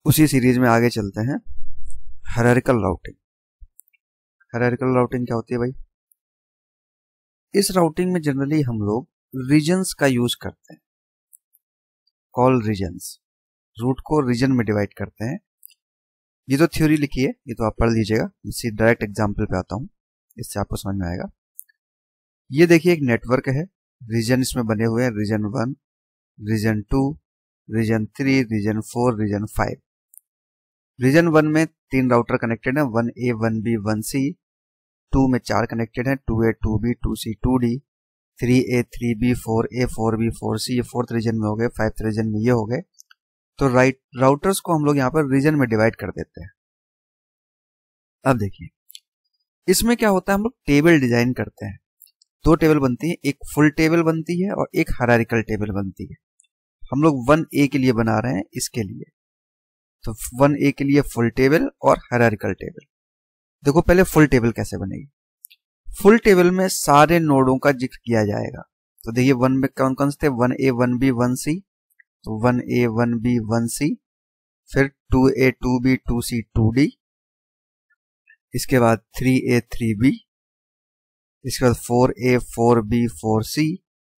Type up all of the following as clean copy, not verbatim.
उसी सीरीज में आगे चलते हैं। Hierarchical routing. हायरार्किकल राउटिंग क्या होती है भाई? इस राउटिंग में जनरली हम लोग रीजन्स का यूज करते हैं। कॉल रीजन्स, रूट को रीजन में डिवाइड करते हैं। ये तो थ्योरी लिखी है, ये तो आप पढ़ लीजिएगा। इसी डायरेक्ट एग्जाम्पल पे आता हूं, इससे आपको समझ में आएगा। ये देखिए एक नेटवर्क है, रीजन इसमें बने हुए हैं, region 1, region 2, region 3, region 4, region 5। Region 1 में 3 राउटर कनेक्टेड है, 1A, 1B, 1C। 2 में 4 कनेक्टेड है, 2A, 2B, 2C, 2D। 3A, 3B, 4A, 4B, 4C, ये 4th रीजन में हो गए, 5th रीजन में ये हो गए। तो राउटर्स को हम लोग यहाँ पर रीजन में डिवाइड कर देते हैं। अब देखिए इसमें क्या होता है, हम लोग टेबल डिजाइन करते हैं। 2 टेबल बनती है, एक फुल टेबल बनती है और एक हायरार्किकल टेबल बनती है। हम लोग 1A के लिए बना रहे हैं, इसके लिए तो 1A के लिए फुल टेबल और हायरार्किकल टेबल। देखो पहले फुल टेबल कैसे बनेगी। फुल टेबल में सारे नोडों का जिक्र किया जाएगा। तो देखिए 1 में कौन कौन से थे, 1A, 1B, 1C। तो 1A, 1B, 1C, फिर 2A, 2B, 2C, 2D, इसके बाद 3A, 3B, इसके बाद 4A, 4B, 4C,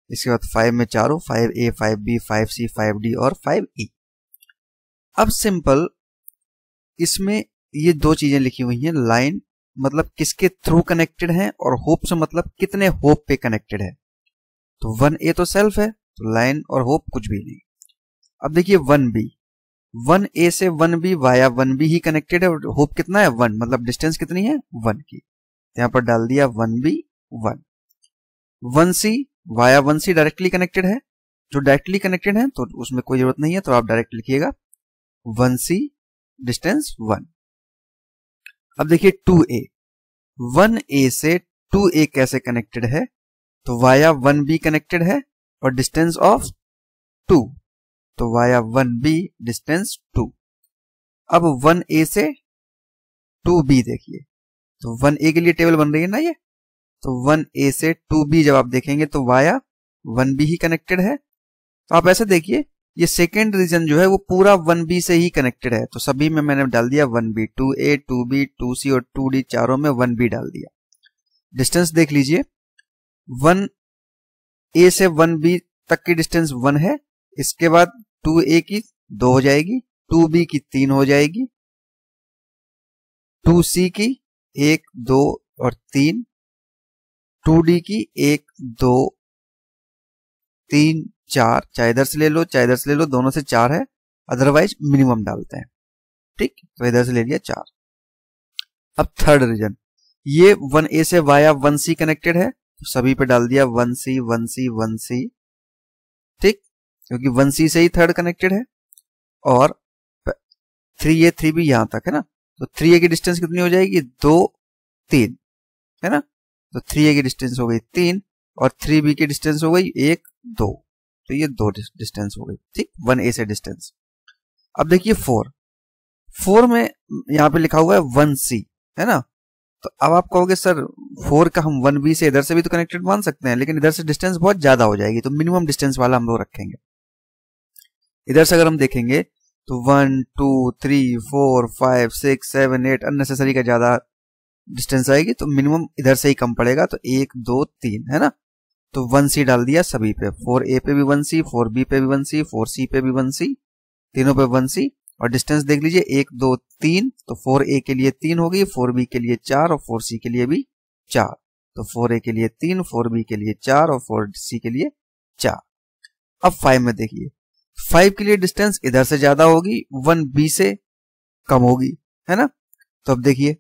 इसके बाद 5 में चारों, 5A, 5B, 5C, 5D और 5E। अब सिंपल इसमें ये 2 चीजें लिखी हुई हैं। लाइन मतलब किसके थ्रू कनेक्टेड है और होप से मतलब कितने होप पे कनेक्टेड है। तो 1A तो सेल्फ है, तो लाइन और होप कुछ भी नहीं। अब देखिए 1B, 1A से 1B वाया 1B ही कनेक्टेड है और होप कितना है 1, मतलब डिस्टेंस कितनी है 1 की। यहां पर डाल दिया 1B 1। 1C via 1C directly connected है, जो डायरेक्टली कनेक्टेड है तो उसमें कोई जरूरत नहीं है, तो आप डायरेक्ट लिखिएगा 1C डिस्टेंस 1। अब देखिए 2A, 1A से 2A कैसे कनेक्टेड है, तो वाया 1B कनेक्टेड है और डिस्टेंस ऑफ 2, तो वाया 1B डिस्टेंस 2। अब 1A से 2B देखिए, तो 1A के लिए टेबल बन रही है ना ये, तो 1A से 2B जब आप देखेंगे तो वाया 1B ही कनेक्टेड है। तो आप ऐसे देखिए ये सेकेंड रीजन जो है वो पूरा 1B से ही कनेक्टेड है, तो सभी में मैंने डाल दिया 1B, 2A, 2B, 2C और 2D, चारों में 1B डाल दिया। डिस्टेंस देख लीजिए, 1A से 1B तक की डिस्टेंस 1 है, इसके बाद 2A की 2 हो जाएगी, 2B की 3 हो जाएगी, 2C की 1, 2 और 3, 2D की 1, 2, 3, 4, चाहे इधर से ले लो चाहे इधर से ले लो, दोनों से 4 है, अदरवाइज मिनिमम डालते हैं। ठीक, तो इधर से ले लिया 4। अब थर्ड रीजन, ये 1A से वाया 1C कनेक्टेड है, तो सभी पे डाल दिया 1C, 1C, 1C। ठीक, क्योंकि 1C से ही थर्ड कनेक्टेड है। और 3A, 3B यहां तक है ना, तो 3A की डिस्टेंस कितनी हो जाएगी 2, 3 है ना, तो 3A की डिस्टेंस हो गई 3 और 3B की डिस्टेंस हो गई 1, 2, तो ये 2 डिस्टेंस हो गई। ठीक, 1A से डिस्टेंस। अब देखिए 4 में यहां पे लिखा हुआ है 1C है ना, तो अब आप कहोगे सर 4 का हम 1B से इधर से भी तो कनेक्टेड मान सकते हैं, लेकिन इधर से डिस्टेंस बहुत ज्यादा हो जाएगी, तो मिनिमम डिस्टेंस वाला हम लोग रखेंगे। इधर से अगर हम देखेंगे तो 1, 2, 3, 4, 5, 6, 7, 8 अननेसेसरी का ज्यादा डिस्टेंस आएगी, तो मिनिमम इधर से ही कम पड़ेगा, तो 1, 2, 3 है ना, तो 1C डाल दिया सभी पे, 4A पे भी 1C, 4B पे भी 1C, 4C पे भी 1C, तीनों पे 1C। और डिस्टेंस देख लीजिए 1, 2, 3, तो 4A के लिए 3 हो गई, 4B के लिए 4 और 4C के लिए भी 4, तो 4A के लिए 3, 4B के लिए 4 और 4C के लिए 4। अब 5 में देखिए, 5 के लिए डिस्टेंस इधर से ज्यादा होगी, 1B से कम होगी है ना, तो अब देखिए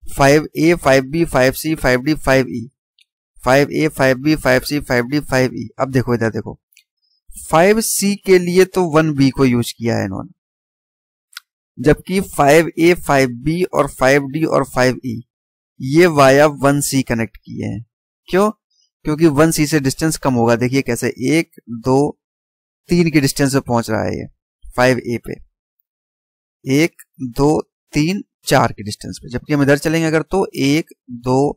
5A, 5B, 5C, 5D, 5E, 5A, 5B, 5C, 5D, 5E। अब देखो इधर देखो, 5C के लिए तो 1B को यूज किया है इन्होंने, जबकि 5A, 5B और 5D और 5E ये वाया 1C कनेक्ट किए हैं। क्यों? क्योंकि 1C से डिस्टेंस कम होगा। देखिए कैसे, 1, 2, 3 की डिस्टेंस पे पहुंच रहा है ये 5A पे, 1, 2, 3, 4 की डिस्टेंस पे, जबकि हम इधर चलेंगे अगर तो 1, 2,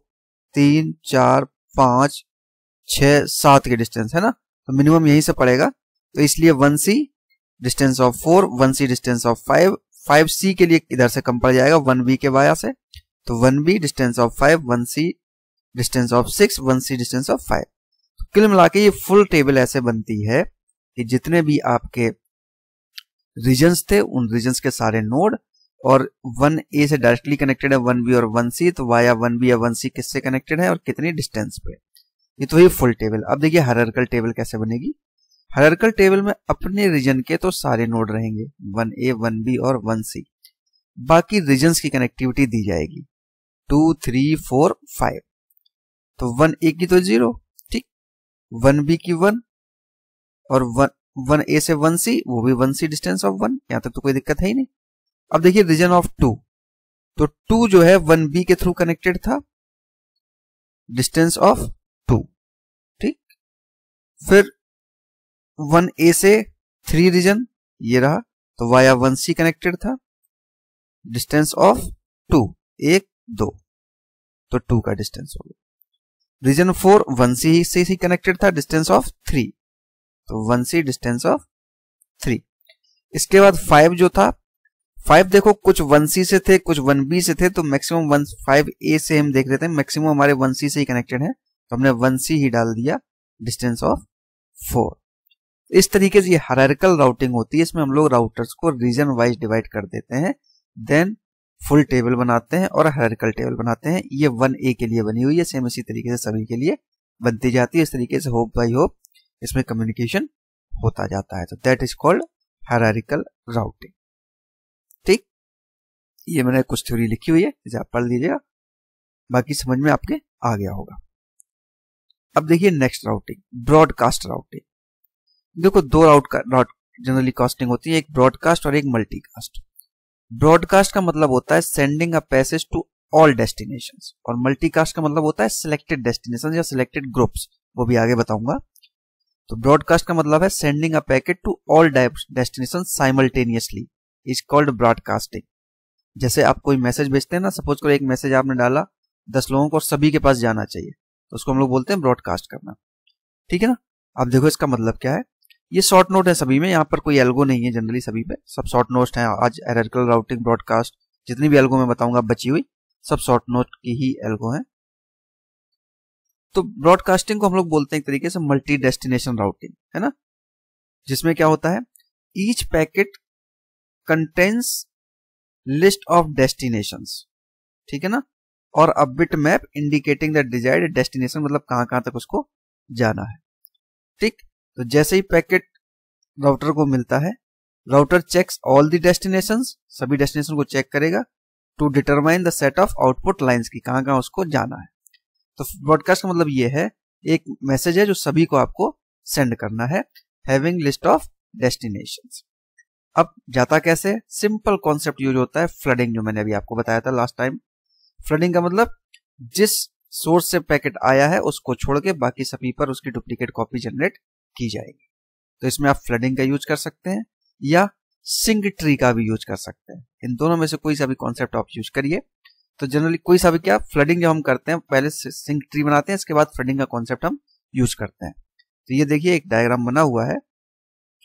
3, 4, 5, 6, 7 की डिस्टेंस है ना, तो मिनिमम यहीं से पड़ेगा, तो इसलिए 1C distance of 4, 1C distance of 5, 5C के लिए इधर से कम पड़ जाएगा 1B के वाया से, तो 1B distance of 5, 1C distance of 6, 1C distance of 5। तो कुल मिला के ये फुल टेबल ऐसे बनती है कि जितने भी आपके रीजन्स थे उन रीजन्स के सारे नोड, और 1A से डायरेक्टली कनेक्टेड है 1B और 1C, तो वाया 1B या 1C किससे कनेक्टेड है और कितनी डिस्टेंस पे। ये तो ये फुल टेबल। अब देखिए हायरार्किकल टेबल कैसे बनेगी। हायरार्किकल टेबल में अपने रीजन के तो सारे नोड रहेंगे 1A, 1B और 1C, बाकी रीजन्स की कनेक्टिविटी दी जाएगी 2, 3, 4, 5। तो 1A की तो 0, ठीक, 1B की 1 और 1A से 1C वो भी 1C डिस्टेंस ऑफ 1, यहां तक तो कोई दिक्कत है ही नहीं। अब देखिए रीजन ऑफ 2, तो 2 जो है 1B के थ्रू कनेक्टेड था, डिस्टेंस ऑफ 2, ठीक। फिर 1A से 3 रीजन ये रहा, तो वाया 1C कनेक्टेड था, डिस्टेंस ऑफ 2, 1, 2, तो 2 का डिस्टेंस हो गया। रीजन 4 1C से ही कनेक्टेड था, डिस्टेंस ऑफ 3, तो 1C डिस्टेंस ऑफ 3। इसके बाद 5 जो था, 5 देखो कुछ 1C से थे कुछ 1B से थे, तो मैक्सिमम 5A से हम देख लेते हैं, मैक्सिमम हमारे 1C से ही कनेक्टेड है, तो हमने 1C ही डाल दिया, डिस्टेंस ऑफ 4। इस तरीके से ये हायरार्किकल राउटिंग होती है। इसमें हम लोग राउटर्स को रीजन वाइज डिवाइड कर देते हैं, देन फुल टेबल बनाते हैं और हायरार्किकल टेबल बनाते हैं। ये 1A के लिए बनी हुई है, सेम इसी तरीके से सभी के लिए बनती जाती है। इस तरीके से होप बाई होप इसमें कम्युनिकेशन होता जाता है, तो that is called hierarchical routing, ठीक। ये मैंने कुछ थ्योरी लिखी हुई है, इसे आप पढ़ लीजिएगा, बाकी समझ में आपके आ गया होगा। अब देखिए नेक्स्ट राउटिंग, ब्रॉडकास्ट राउटिंग। देखो दो राउट जनरली कास्टिंग होती है, एक ब्रॉडकास्ट और एक मल्टीकास्ट। ब्रॉडकास्ट का मतलब होता है sending a passage to all destinations, और मल्टीकास्ट का मतलब होता है सिलेक्टेड डेस्टिनेशन या सिलेक्टेड ग्रुप्स, वो भी आगे बताऊंगा। तो ब्रॉडकास्ट का मतलब है sending a packet to all destination simultaneously, is called broadcasting. जैसे आप कोई मैसेज भेजते हैं ना, सपोज करो एक मैसेज आपने डाला 10 लोगों को और सभी के पास जाना चाहिए, तो उसको हम लोग बोलते हैं ब्रॉडकास्ट करना, ठीक है ना। अब देखो इसका मतलब क्या है, ये शॉर्ट नोट है सभी में, यहाँ पर कोई एल्गो नहीं है, जनरली सभी पे सब शॉर्ट नोट है। आज हायरार्किकल राउटिंग ब्रॉडकास्ट जितनी भी एल्गो मैं बताऊंगा बची हुई सब शॉर्ट नोट की ही एल्गो है। तो ब्रॉडकास्टिंग को हम लोग बोलते हैं एक तरीके से मल्टी डेस्टिनेशन राउटिंग, है ना, जिसमें क्या होता है, each packet contains list of destinations, ठीक है ना, और a bit map indicating the desired destination, मतलब कहां तक उसको जाना है, ठीक। तो जैसे ही पैकेट राउटर को मिलता है, router checks all the destinations, सभी डेस्टिनेशन को चेक करेगा, to determine the set of output lines की कहां उसको जाना है। तो ब्रॉडकास्ट का मतलब ये है, एक मैसेज है जो सभी को आपको सेंड करना है, हैविंग लिस्ट ऑफ डेस्टिनेशंस। अब जाता कैसे, सिंपल कॉन्सेप्ट यूज होता है, फ्लडिंग, जो मैंने अभी आपको बताया था लास्ट टाइम। फ्लडिंग का मतलब जिस सोर्स से पैकेट आया है उसको छोड़ के बाकी सभी पर उसकी डुप्लीकेट कॉपी जनरेट की जाएगी। तो इसमें आप फ्लडिंग का यूज कर सकते हैं या सिंक ट्री का भी यूज कर सकते हैं, इन दोनों में से कोई सा भी कॉन्सेप्ट आप यूज करिए। तो जनरली कोई सा भी, क्या फ्लडिंग जब हम करते हैं पहले सिंक ट्री बनाते हैं, इसके बाद फ्लडिंग का कॉन्सेप्ट हम यूज करते हैं। तो ये देखिए एक डायग्राम बना हुआ है,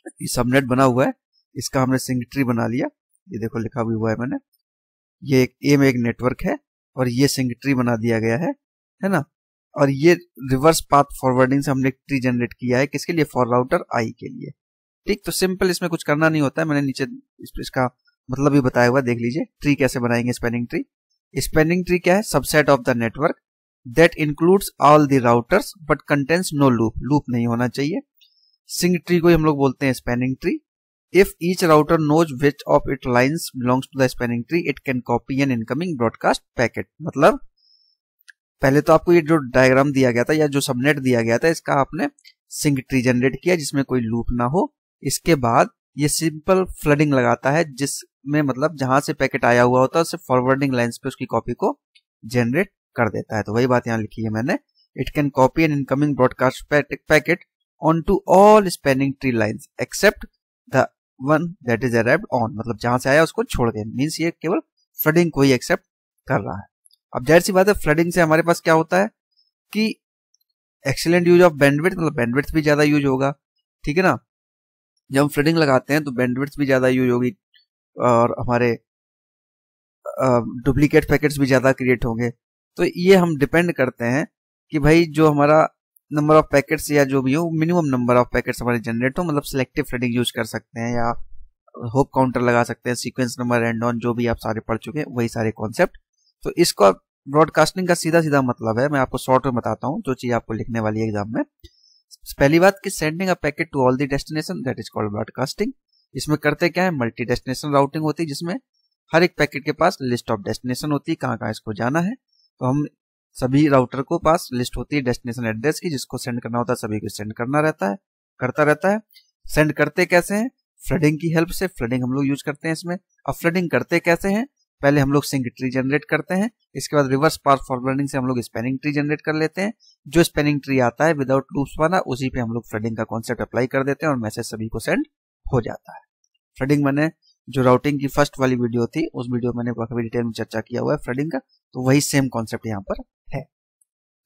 ये सबनेट बना हुआ है, इसका हमने सिंक ट्री बना लिया, ये देखो लिखा भी हुआ है मैंने, ये एक ए में एक नेटवर्क है और ये सिंक ट्री बना दिया गया है ना। और ये रिवर्स पाथ फॉरवर्डिंग से हमने एक ट्री जनरेट किया है, किसके लिए, फॉर राउटर आई के लिए, ठीक। तो सिंपल, इसमें कुछ करना नहीं होता है, मैंने नीचे इसका मतलब भी बताया हुआ, देख लीजिए। ट्री कैसे बनाएंगे, स्पैनिंग ट्री। स्पैनिंग ट्री क्या है, subset of the network that includes all the routers but contains no loop, loop नहीं होना चाहिए। सिंक ट्री को हम लोग बोलते हैं spanning tree. If each router knows which of it lines belongs to the spanning tree, it can copy an incoming broadcast packet. मतलब पहले तो आपको ये जो डायग्राम दिया गया था या जो सबनेट दिया गया था, इसका आपने सिंक ट्री जनरेट किया जिसमें कोई लूप ना हो। इसके बाद ये सिंपल फ्लडिंग लगाता है, जिसमें मतलब जहां से पैकेट आया हुआ होता है उससे फॉरवर्डिंग लाइंस पे उसकी कॉपी को जनरेट कर देता है। तो वही बात यहाँ लिखी है मैंने, it can copy an incoming broadcast packet on to all spanning tree lines except the one that is arrived on, मतलब जहां से आया उसको छोड़ के, मीन्स ये केवल फ्लडिंग को ही एक्सेप्ट कर रहा है। अब जाहिर सी बात है, फ्लडिंग से हमारे पास क्या होता है कि एक्सीलेंट यूज ऑफ बैंडविड्थ, मतलब बैंडविड्थ भी ज्यादा यूज होगा, ठीक है ना। जब हम फ्लडिंग लगाते हैं तो बैंडविड्थ भी ज्यादा यूज होगी, और हमारे डुप्लीकेट पैकेट्स भी ज़्यादा क्रिएट होंगे। तो ये हम डिपेंड करते हैं कि भाई जो हमारा नंबर ऑफ पैकेट्स या जो भी हो, मिनिमम नंबर ऑफ पैकेट्स हमारे जनरेट हो, मतलब सिलेक्टिव थ्रेडिंग यूज कर सकते हैं या होप काउंटर लगा सकते हैं, सीक्वेंस नंबर एंड ऑन, जो भी आप सारे पढ़ चुके हैं वही सारे कॉन्सेप्ट। तो इसका ब्रॉडकास्टिंग का सीधा सीधा मतलब है, मैं आपको शॉर्ट में बताता हूँ जो चीज आपको लिखने वाली है एग्जाम में। पहली बात कि sending a packet to all the destination, that is called broadcasting. इसमें करते क्या है, मल्टी डेस्टिनेशन राउटिंग होती है, जिसमें हर एक पैकेट के पास लिस्ट ऑफ डेस्टिनेशन होती है, कहाँ कहाँ इसको जाना है। तो हम सभी राउटर को पास लिस्ट होती है डेस्टिनेशन एड्रेस की, जिसको सेंड करना होता है सभी को सेंड करना रहता है, करता रहता है। सेंड करते कैसे हैं, फ्लडिंग की हेल्प से। फ्लडिंग हम लोग यूज करते हैं इसमें। अब फ्लडिंग करते कैसे हैं, पहले हम लोग सिंक ट्री जनरेट करते हैं, इसके बाद रिवर्स पाथ फॉरवर्डिंग से हम लोग स्पैनिंग ट्री जनरेट कर लेते हैं। जो स्पैनिंग ट्री आता है विदाउट लूप्स वाला, उसी पे हम लोग फ्लडिंग का कॉन्सेप्ट अप्लाई कर देते हैं और मैसेज सभी को सेंड हो जाता है। फ्लडिंग मैंने जो राउटिंग की फर्स्ट वाली वीडियो थी, उस वीडियो मैंने काफी डिटेल में चर्चा किया हुआ है फ्लडिंग का, तो वही सेम कॉन्सेप्ट यहाँ पर है।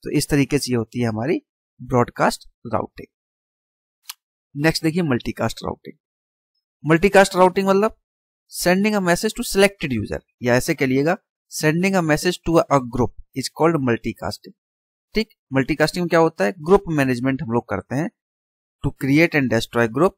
तो इस तरीके से ये होती है हमारी ब्रॉडकास्ट राउटिंग। नेक्स्ट देखिए मल्टीकास्ट राउटिंग। मल्टीकास्ट राउटिंग मतलब sending a message to selected user, या ऐसे कहिएगा sending a message to a group is called multicasting. ठीक, मल्टीकास्टिंग में क्या होता है, ग्रुप मैनेजमेंट हम लोग करते हैं to create and destroy group.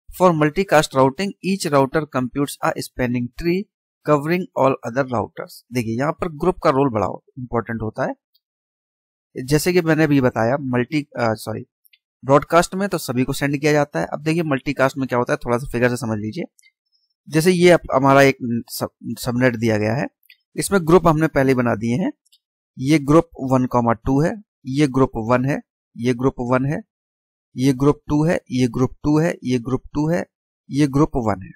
For multicast routing each router computes a spanning tree covering all other routers. देखिए यहाँ पर ग्रुप का रोल बड़ा इंपॉर्टेंट होता है। जैसे कि मैंने अभी बताया ब्रॉडकास्ट में तो सभी को सेंड किया जाता है। अब देखिए मल्टीकास्ट में क्या होता है, थोड़ा सा फिगर से समझ लीजिए। जैसे ये हमारा एक सबनेट दिया गया है, इसमें ग्रुप हमने पहले बना दिए हैं। ये ग्रुप 1,2 है, ये ग्रुप 1 है, ये ग्रुप 1 है, ये ग्रुप 2 है, ये ग्रुप 2 है, ये ग्रुप 2 है, ये ग्रुप 1 है।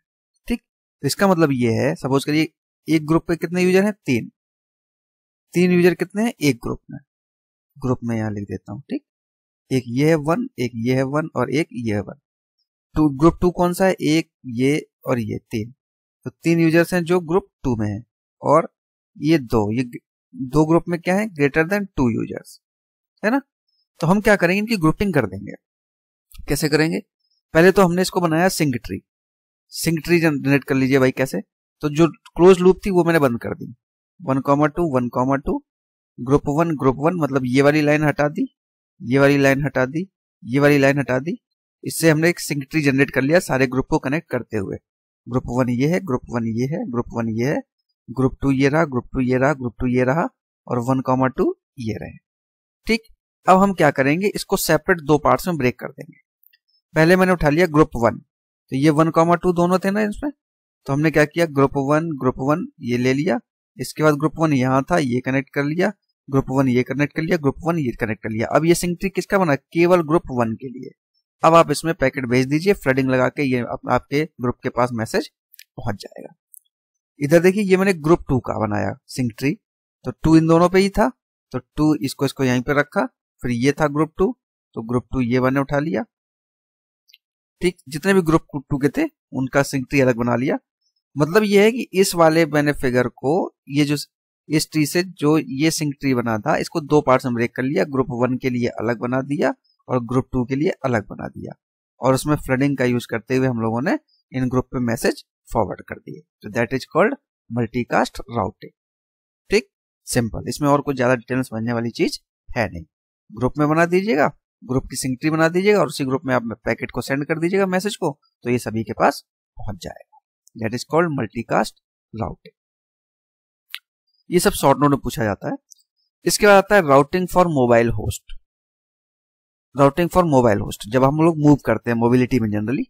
ठीक, तो इसका मतलब ये है, सपोज करिए एक ग्रुप पे कितने यूजर हैं, 3 यूजर कितने हैं एक ग्रुप में यहाँ लिख देता हूँ। ठीक, एक ये है 1, एक ये है 1 और एक ये है 1। ग्रुप 2 कौन सा है, एक ये और ये 3। तो 3 यूजर्स हैं जो ग्रुप 2 में है, और ये 2, ये 2 ग्रुप में क्या है, ग्रेटर देन 2 यूजर्स है ना। तो हम क्या करेंगे, इनकी ग्रुपिंग कर देंगे। कैसे करेंगे, पहले तो हमने इसको बनाया सिंक ट्री जनरेट कर लीजिए भाई। कैसे, तो जो क्लोज लूप थी वो मैंने बंद कर दी। 1,2 1,2 ग्रुप 1 मतलब ये वाली लाइन हटा दी, ये वाली लाइन हटा दी, ये वाली लाइन हटा दी। इससे हमने एक सिंक ट्री जनरेट कर लिया सारे ग्रुप को कनेक्ट करते हुए। ग्रुप 1 ये है, ग्रुप 1 ये है, ग्रुप 1 ये है, ग्रुप 2 ये रहा, ग्रुप 2 ये रहा, ग्रुप 2 ये रहा, और 1,2 ये रहे। ठीक, अब हम क्या करेंगे, इसको सेपरेट 2 पार्ट्स में ब्रेक कर देंगे। पहले मैंने उठा लिया ग्रुप 1, तो ये 1,2 दोनों थे ना इसमें, तो हमने क्या किया, ग्रुप 1 ये ले लिया। इसके बाद ग्रुप 1 यहाँ था, ये कनेक्ट कर लिया, ग्रुप 1 ये कनेक्ट कर लिया, ग्रुप 1 ये कनेक्ट कर लिया। अब ये सिंक ट्री किसका बना, केवल ग्रुप 1 के लिए। अब आप इसमें पैकेट भेज दीजिए, फ्लडिंग लगा के ये आपके ग्रुप के पास मैसेज पहुंच जाएगा। इधर देखिए ये मैंने ग्रुप 2 का बनाया सिंक ट्री, तो 2 इन दोनों पे ही था, तो 2 इसको यहीं पे रखा। फिर ये था ग्रुप 2, तो ग्रुप 2 ये मैंने उठा लिया। ठीक, जितने भी ग्रुप 2 के थे उनका सिंक ट्री अलग बना लिया। मतलब ये है कि इस वाले मैंने फिगर को, ये जो इस ट्री से जो ये सिंक ट्री बना था, इसको 2 पार्ट्स में ब्रेक कर लिया। ग्रुप 1 के लिए अलग बना दिया और ग्रुप 2 के लिए अलग बना दिया, और उसमें फ्लडिंग का यूज करते हुए हम लोगों ने इन ग्रुप पे मैसेज फॉरवर्ड कर दिए। तो that is called multicast routing. ठीक, सिंपल, इसमें और कुछ ज्यादा डिटेल समझने वाली चीज है नहीं। ग्रुप में बना दीजिएगा, ग्रुप की सिंक ट्री बना दीजिएगा, और उसी ग्रुप में आप पैकेट को सेंड कर दीजिएगा मैसेज को, तो ये सभी के पास पहुंच जाएगा। That is called multicast routing. ये सब शॉर्ट नोट में पूछा जाता है। इसके बाद आता है routing for mobile host. Routing for mobile host जब हम लोग मूव करते हैं मोबिलिटी में जनरली,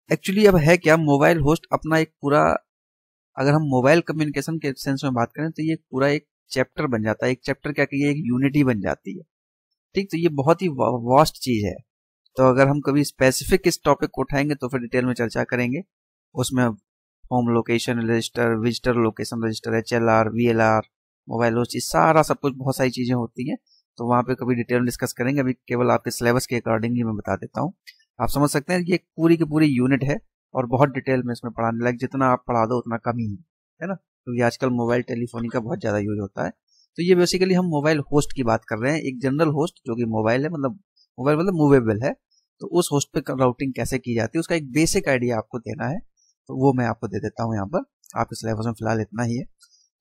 एक्चुअली अब है क्या, मोबाइल होस्ट अपना एक पूरा, अगर हम मोबाइल कम्युनिकेशन के सेंस में बात करें तो ये पूरा एक चैप्टर बन जाता है। एक चैप्टर क्या कहिए, एक यूनिटी बन जाती है। ठीक, तो ये बहुत ही वास्ट चीज है। तो अगर हम कभी स्पेसिफिक इस टॉपिक को उठाएंगे तो फिर डिटेल में चर्चा करेंगे। उसमें home location register, visitor location register, HLR, VLR, mobile host, ये सारा सब कुछ बहुत सारी चीजें होती हैं। तो वहां पे कभी डिटेल में डिस्कस करेंगे। अभी केवल आपके सिलेबस के अकॉर्डिंग ही मैं बता देता हूँ, आप समझ सकते हैं। ये पूरी की पूरी यूनिट है और बहुत डिटेल में इसमें पढ़ाने लायक, जितना आप पढ़ा दो उतना कम ही है ना, क्योंकि आजकल मोबाइल टेलीफोनी का बहुत ज्यादा यूज होता है। तो ये बेसिकली हम मोबाइल होस्ट की बात कर रहे हैं, एक जनरल होस्ट जो कि मोबाइल है, मतलब मोबाइल मतलब मूवेबल है। तो उस होस्ट पे राउटिंग कैसे की जाती है उसका एक बेसिक आइडिया आपको देना है। तो वो मैं आपको दे देता हूँ यहाँ पर, आपके सिलेबस में फिलहाल इतना ही है।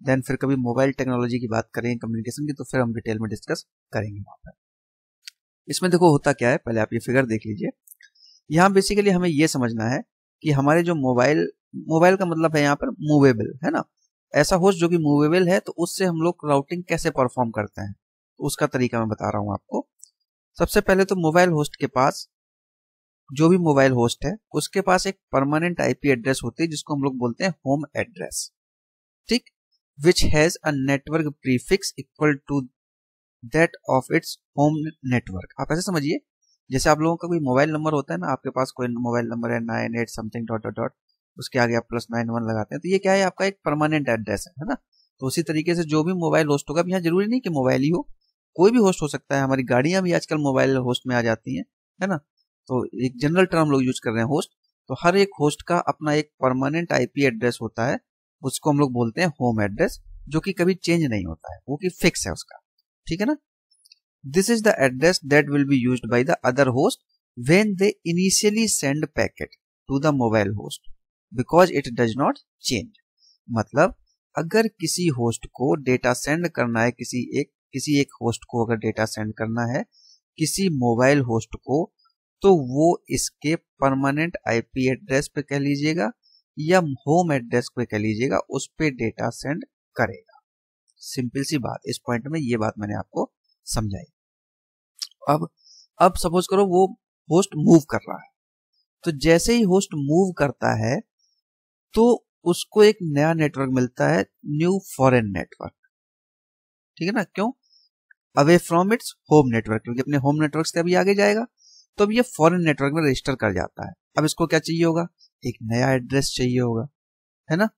देन फिर कभी मोबाइल टेक्नोलॉजी की बात करेंगे, कम्युनिकेशन की, तो फिर हम डिटेल में डिस्कस करेंगे वहाँ पर। इसमें देखो होता क्या है, पहले आप ये फिगर देख लीजिए। यहाँ बेसिकली हमें ये समझना है कि हमारे जो मोबाइल का मतलब है यहाँ पर मूवेबल, है ना, ऐसा होस्ट जो कि मूवेबल है, तो उससे हम लोग राउटिंग कैसे परफॉर्म करते हैं, उसका तरीका मैं बता रहा हूँ आपको। सबसे पहले तो मोबाइल होस्ट के पास, जो भी मोबाइल होस्ट है उसके पास एक परमानेंट आईपी एड्रेस होती है जिसको हम लोग बोलते हैं होम एड्रेस, ठीक, which has a network prefix equal to that of its home network. आप ऐसे समझिए, जैसे आप लोगों का कोई मोबाइल नंबर होता है ना, आपके पास कोई मोबाइल नंबर है 98 समथिंग डॉट डॉट डॉट, उसके आगे आप +91 लगाते हैं, तो ये क्या है, आपका एक परमानेंट एड्रेस है ना। तो उसी तरीके से जो भी मोबाइल होस्ट होगा, यहाँ जरूरी नहीं कि मोबाइल ही हो, कोई भी होस्ट हो सकता है। हमारी गाड़ियां भी आजकल मोबाइल होस्ट में आ जाती हैं, है ना। तो एक जनरल टर्म लोग यूज कर रहे हैं होस्ट। तो हर एक होस्ट का अपना एक परमानेंट आईपी एड्रेस होता है, उसको हम लोग बोलते हैं होम एड्रेस, जो कि कभी चेंज नहीं होता है, वो कि फिक्स है उसका, ठीक है ना। This is the address that will be used by the other host when they initially send packet to the mobile host because it does not change. मतलब अगर किसी होस्ट को डेटा सेंड करना है, किसी एक होस्ट को अगर डेटा सेंड करना है किसी मोबाइल होस्ट को, तो वो इसके परमानेंट आईपी एड्रेस पे कह लीजिएगा या होम एड्रेस पे कह लीजिएगा, उस पे डेटा सेंड करेगा। सिंपल सी बात, इस पॉइंट में ये बात मैंने आपको समझाई। अब सपोज करो वो होस्ट मूव कर रहा है, तो जैसे ही होस्ट मूव करता है तो उसको एक नया नेटवर्क मिलता है, न्यू फॉरेन नेटवर्क, ठीक है ना। क्यों? Away from its home network, क्योंकि अपने होम नेटवर्क से अभी आगे जाएगा, तो अब ये फॉरेन नेटवर्क में रजिस्टर कर जाता है। अब इसको क्या चाहिए होगा, एक नया एड्रेस चाहिए होगा, है ना।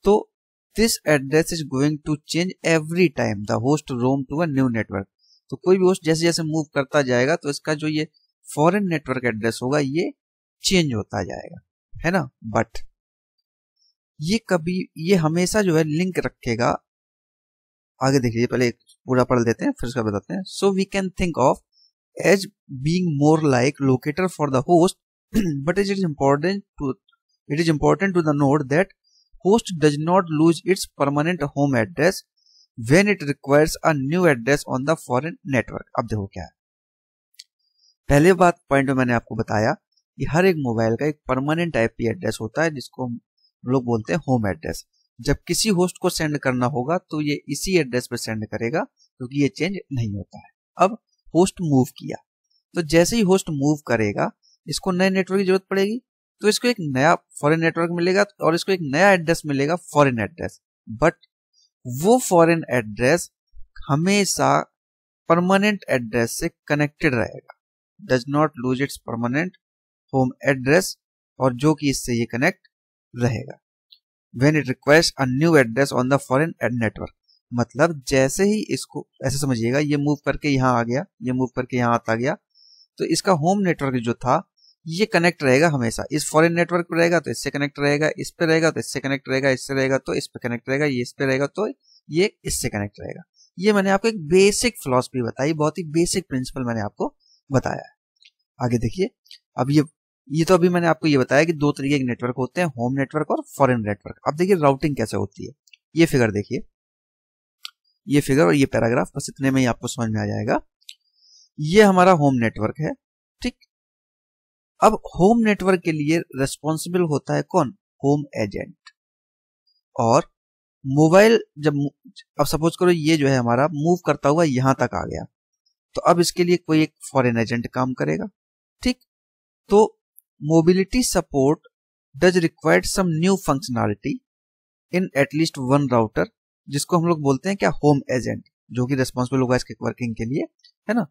तो this address is going to change every time the host roam to a new network. तो कोई भी होस्ट जैसे जैसे मूव करता जाएगा तो इसका जो ये फॉरेन नेटवर्क एड्रेस होगा ये चेंज होता जाएगा, है ना। बट ये हमेशा जो है लिंक रखेगा, आगे देख लीजिए, पहले पूरा पढ़ देते हैं फिर उसका बताते हैं। So we can think of as being more like locator for the host, but it is important to the note that host does not lose its permanent home address when it requires a new address on the foreign network। अब देखो क्या है, पहले बात point में मैंने आपको बताया कि हर एक मोबाइल का एक परमानेंट आईपी एड्रेस होता है जिसको हम लोग बोलते हैं होम एड्रेस। जब किसी होस्ट को सेंड करना होगा तो ये इसी एड्रेस पे सेंड करेगा, क्योंकि ये चेंज नहीं होता है। अब होस्ट मूव किया, तो जैसे ही होस्ट मूव करेगा इसको नए नेटवर्क की जरूरत पड़ेगी, तो इसको एक नया फॉरेन नेटवर्क मिलेगा और इसको एक नया एड्रेस मिलेगा, फॉरेन एड्रेस। बट वो फॉरेन एड्रेस हमेशा परमानेंट एड्रेस से कनेक्टेड रहेगा, does not lose its permanent home address, और जो कि इससे ये कनेक्ट रहेगा when it requires a new address on the foreign network. मतलब जैसे ही इसको ऐसे समझिएगा, ये मूव करके यहाँ आ गया, ये मूव करके यहाँ आता गया, तो इसका होम नेटवर्क जो था ये कनेक्ट रहेगा हमेशा, इस फॉरेन नेटवर्क पे रहेगा तो इससे कनेक्ट रहेगा, इस पे रहेगा तो इससे कनेक्ट रहेगा, इससे रहेगा तो इस पे कनेक्ट रहेगा, ये इस पे रहेगा तो ये इससे कनेक्ट रहेगा। ये मैंने आपको एक बेसिक फिलॉसफी बताई, बहुत ही बेसिक प्रिंसिपल मैंने आपको बताया है। आगे देखिए, अब ये तो अभी मैंने आपको ये बताया कि दो तरीके के नेटवर्क होते हैं, होम नेटवर्क और फॉरेन नेटवर्क। अब देखिए राउटिंग कैसे होती है, ये फिगर देखिए, ये फिगर और ये पैराग्राफ, बस इतने में ही आपको समझ में आ जाएगा। ये हमारा होम नेटवर्क है, ठीक। अब होम नेटवर्क के लिए रेस्पॉन्सिबल होता है कौन, होम एजेंट। और मोबाइल जब, अब सपोज करो ये जो है हमारा मूव करता हुआ यहां तक आ गया, तो अब इसके लिए कोई एक फॉरेन एजेंट काम करेगा, ठीक। तो mobility support does required some new functionality in at least one router, जिसको हम लोग बोलते हैं क्या, होम एजेंट, जो कि रेस्पॉन्सिबल होगा इसके वर्किंग के लिए, है ना।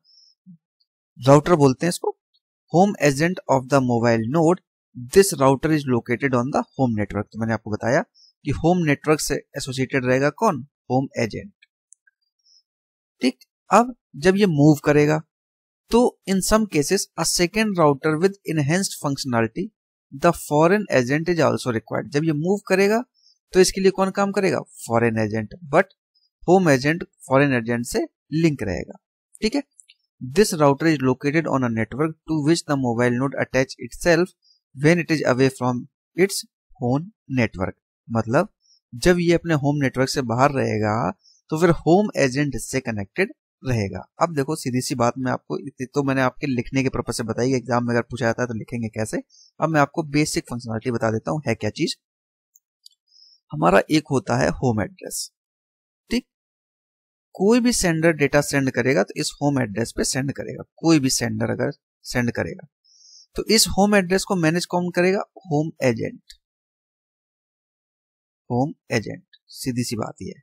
राउटर बोलते हैं इसको, home agent of the mobile node, this router is located on the home network. तो मैंने आपको बताया कि होम नेटवर्क से एसोसिएटेड रहेगा कौन, होम एजेंट, ठीक। अब जब ये मूव करेगा तो in some cases a second router with enhanced functionality, the foreign agent is also required. जब ये मूव करेगा तो इसके लिए कौन काम करेगा, foreign agent, but home agent foreign agent से लिंक रहेगा, ठीक है। This router is located on a network to which the mobile node attach itself when it is away from its home network, मतलब जब ये अपने होम नेटवर्क से बाहर रहेगा तो फिर होम एजेंट इससे कनेक्टेड रहेगा। अब देखो सीधी सी बात, मैं आपको तो मैंने आपके लिखने के पर्पज से बताई, एग्जाम में अगर पूछा जाता है तो लिखेंगे कैसे। अब मैं आपको बेसिक फंक्शनलिटी बता देता हूँ है क्या चीज। हमारा एक होता है होम एड्रेस, ठीक। कोई भी सेंडर डेटा सेंड करेगा तो इस होम एड्रेस पे सेंड करेगा। कोई भी सेंडर अगर सेंड करेगा तो इस होम एड्रेस को मैनेज कौन करेगा? Home agent. होम एजेंट, सीधी सी बात ये है,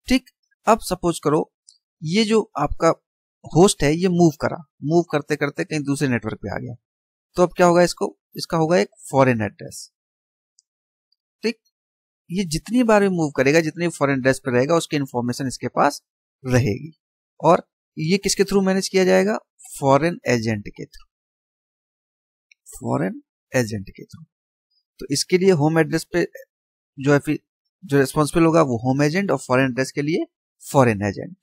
ठीक। अब सपोज करो ये जो आपका होस्ट है ये मूव करते करते कहीं दूसरे नेटवर्क पे आ गया, तो अब क्या होगा? इसका होगा एक फॉरेन एड्रेस, ठीक। ये जितनी बार भी मूव करेगा, जितनी फॉरेन एड्रेस पे रहेगा, उसकी इंफॉर्मेशन इसके पास रहेगी। और ये किसके थ्रू मैनेज किया जाएगा? फॉरेन एजेंट के थ्रू। फॉरेन एजेंट के थ्रू। तो इसके लिए होम एड्रेस पे जो रिस्पॉन्सिबल होगा वो होम एजेंट, और फॉरेन एड्रेस के लिए फॉरेन एजेंट।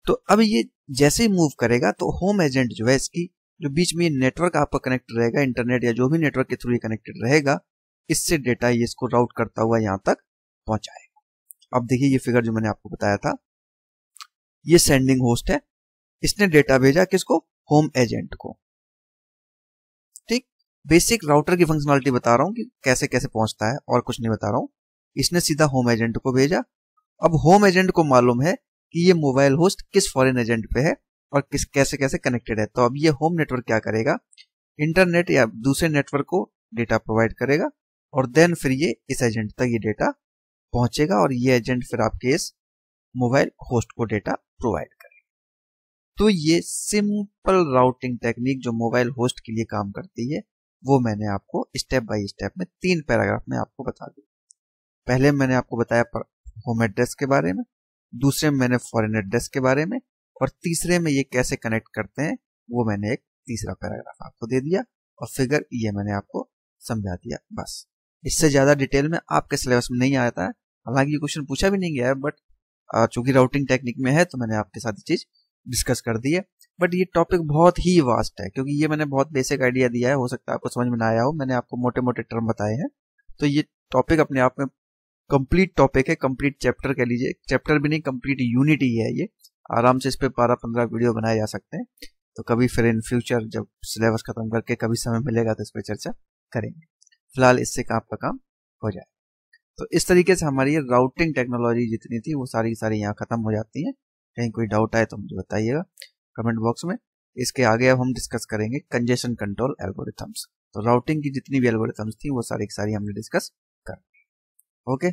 तो अब ये जैसे ही मूव करेगा तो होम एजेंट जो है इसकी जो बीच में नेटवर्क आपका कनेक्ट रहेगा, इंटरनेट या जो भी नेटवर्क के थ्रू ये कनेक्टेड रहेगा, इससे डेटा ये इसको राउट करता हुआ यहां तक पहुंचाएगा। अब देखिए ये फिगर जो मैंने आपको बताया था, ये सेंडिंग होस्ट है, इसने डेटा भेजा किसको? होम एजेंट को, ठीक। बेसिक राउटर की फंक्शनलिटी बता रहा हूं कि कैसे कैसे पहुंचता है, और कुछ नहीं बता रहा हूं। इसने सीधा होम एजेंट को भेजा। अब होम एजेंट को मालूम है कि ये मोबाइल होस्ट किस फॉरेन एजेंट पे है और किस कैसे कैसे कनेक्टेड है। तो अब ये होम नेटवर्क क्या करेगा? इंटरनेट या दूसरे नेटवर्क को डेटा प्रोवाइड करेगा, और देन फिर ये इस एजेंट तक ये डेटा पहुंचेगा, और ये एजेंट फिर आपके इस मोबाइल होस्ट को डेटा प्रोवाइड करेगा। तो ये सिंपल राउटिंग टेक्निक जो मोबाइल होस्ट के लिए काम करती है, वो मैंने आपको स्टेप बाय स्टेप में 3 पैराग्राफ में आपको बता दिया। पहले मैंने आपको बताया होम एड्रेस के बारे में, दूसरे में मैंने फॉरेन एड्रेस के बारे में, और तीसरे में ये कैसे कनेक्ट करते हैं वो मैंने एक तीसरा पैराग्राफ आपको दे दिया, और फिगर ये मैंने आपको समझा दिया। बस इससे ज्यादा डिटेल में आपके सिलेबस में नहीं आता है, हालांकि ये क्वेश्चन पूछा भी नहीं गया है, बट चूंकि राउटिंग टेक्निक में है तो मैंने आपके साथ ये चीज डिस्कस कर दी है। बट ये टॉपिक बहुत ही वास्ट है, क्योंकि ये मैंने बहुत बेसिक आइडिया दिया है, हो सकता है आपको समझ में ना आया हो, मैंने आपको मोटे मोटे टर्म बताए हैं। तो ये टॉपिक अपने आप में कंप्लीट टॉपिक है, कंप्लीट चैप्टर कह लीजिए, चैप्टर भी नहीं कंप्लीट यूनिट ही है ये। आराम से इस पे 12-15 वीडियो बनाए जा सकते हैं। तो कभी फिर इन फ्यूचर जब सिलेबस खत्म करके कभी समय मिलेगा तो इस पर चर्चा करेंगे। फिलहाल इससे आपका काम हो जाए। तो इस तरीके से हमारी ये राउटिंग टेक्नोलॉजी जितनी थी वो सारी सारी यहाँ खत्म हो जाती है। कहीं कोई डाउट आए तो मुझे बताइएगा कमेंट बॉक्स में। इसके आगे अब हम डिस्कस करेंगे कंजेशन कंट्रोल एल्गोरिथम्स। तो राउटिंग की जितनी भी एल्गोरिथम्स थी वो सारी की सारी हमने डिस्कस कर। ओके।